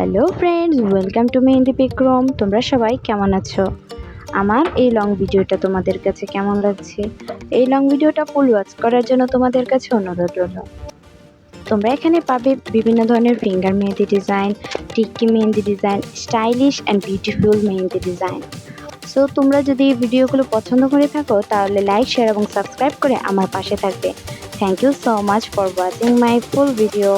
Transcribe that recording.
Hello friends, welcome to Mehendi Bikram. তোমরা সবাই কেমন আছো? আমার এই লং ভিডিওটা তোমাদের কাছে কেমন লাগছে? এই লং ভিডিওটা ফুল ওয়াচ করার জন্য তোমাদের কাছে অনুরোধ রইল। তোমরা এখানে পাবে বিভিন্ন ধরনের finger mehendi design, tikki mehendi design, stylish and beautiful mehendi design. So তোমরা যদি এই ভিডিওগুলো পছন্দ করে থাকো তাহলে লাইক, শেয়ার এবং সাবস্ক্রাইব করে আমার পাশে থাকবে। Thank you so much for watching my full video.